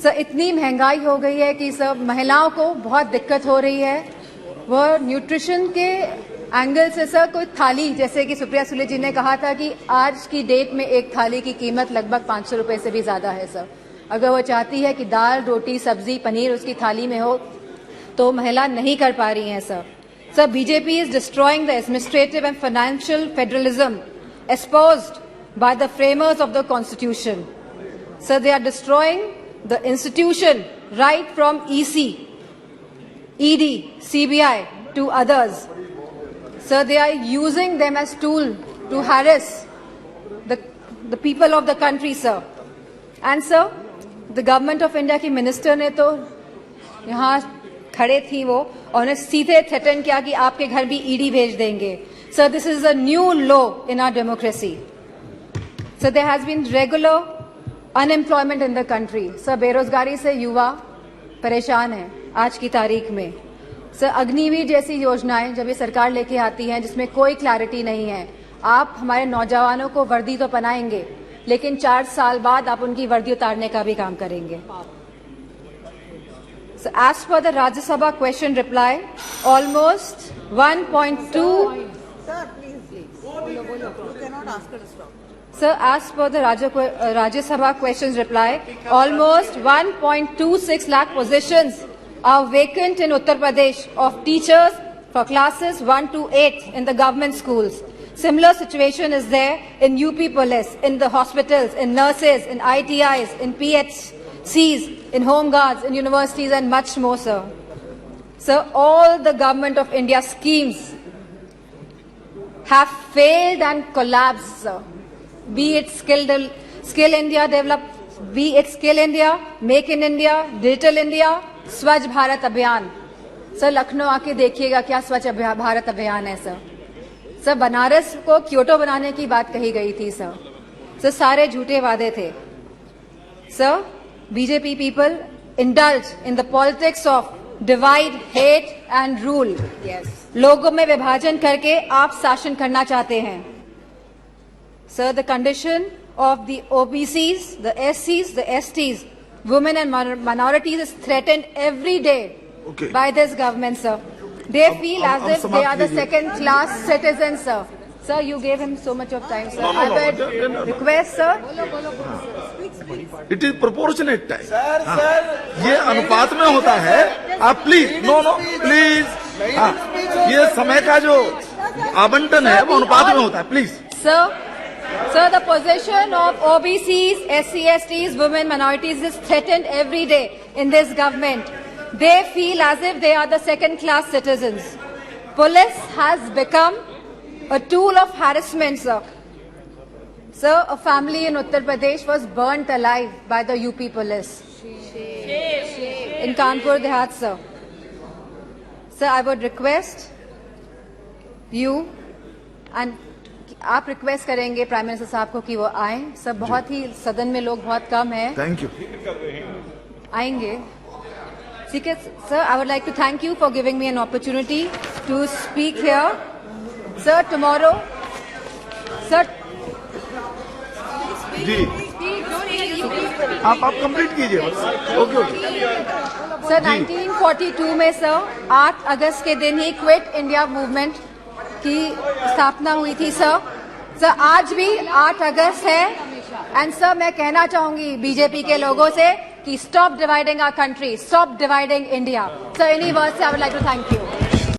Sir इतनी महंगाई हो गई है कि सब महिलाओं को बहुत दिक्कत हो रही है। वह न्यूट्रिशन के एंगल से सर कोई थाली, जैसे कि सुप्रिया सुले जी ने कहा था कि आज की डेट में एक थाली की कीमत लगभग 500 रुपए से भी ज्यादा है सर। अगर वो चाहती है कि दाल रोटी सब्जी पनीर उसकी थाली में हो तो महिला नहीं कर पा रही हैं sir. Sir BJP is destroying the administrative and financial federalism espoused by the framers of the constitution. So they are destroying the institution right from EC, ED, CBI to others. So they are using them as tool to harass the people of the country, sir. And sir, the government of India की minister ने तो यहाँ खड़े थी वो और उन्हें सीधे थ्रेटन किया कि आपके घर भी ईडी भेज देंगे। So this is a new law in our democracy. So there has been regular unemployment in the country. So बेरोजगारी से युवा परेशान हैं आज की तारीख में। सर अग्निवीर जैसी योजनाएं जब ये सरकार लेके आती हैं जिसमें कोई क्लैरिटी नहीं है, आप हमारे नौजवानों को वर्दी तो पहनाएंगे लेकिन 4 साल बाद आप उनकी वर्दी उतारने का भी काम करेंगे। So as per the Rajya Sabha question reply, almost 1.2 Sir, please. You cannot ask her to stop. Sir, as per the Rajya Sabha questions reply, almost 1.26 lakh positions are vacant in Uttar Pradesh of teachers for classes 1 to 8 in the government schools. Similar situation is there in UP Police, in the hospitals, in nurses, in ITIs, in PHCs, in home guards, in universities and much more, sir. Sir, all the government of India schemes have failed and collapsed, sir. Be it Skill India develop, be it Skill India, Make in India, Digital India, स्वच्छ भारत अभियान। Sir Lucknow आके देखिएगा क्या स्वच्छ भारत अभियान है sir. Sir Banaras को Kyoto बनाने की बात कही गई थी सर। सर सारे झूठे वादे थे। Sir BJP people indulge in the politics of divide, hate and rule. Yes. लोगों में विभाजन करके आप शासन करना चाहते हैं। Sir, the condition of the OBCs, the SCs, the STs, women and minorities is threatened every day by this government, sir. They feel as if they are the second-class citizens, sir. Sir, you gave him so much of time, sir. I would request, sir. It is proportionate time. ये अनुपात में होता है। आप please please ये समय का जो आवंटन है वो अनुपात में होता है। Please Sir, the position of OBCs, SC, STs, women, minorities is threatened every day in this government. They feel as if they are the second-class citizens. Police has become a tool of harassment, sir. Sir, a family in Uttar Pradesh was burnt alive by the UP police in Kanpur Dehat, sir. Sir, I would request you and आप request करेंगे prime minister साहब को कि वो आए। Sir बहुत ही सदन में लोग बहुत कम हैं। Thank you. आएंगे ठीक है sir. I would like to thank you for giving me an opportunity to speak here sir. Tomorrow sir ji आप कंप्लीट कीजिए बस। ओके सर 1942 में सर 8 अगस्त के दिन ही क्विट इंडिया मूवमेंट की स्थापना हुई थी सर। सर आज भी 8 अगस्त है एंड सर मैं कहना चाहूंगी बीजेपी के लोगों से कि stop dividing our country, stop dividing India. Sir इन्हीं वर्ड से I would like to thank you.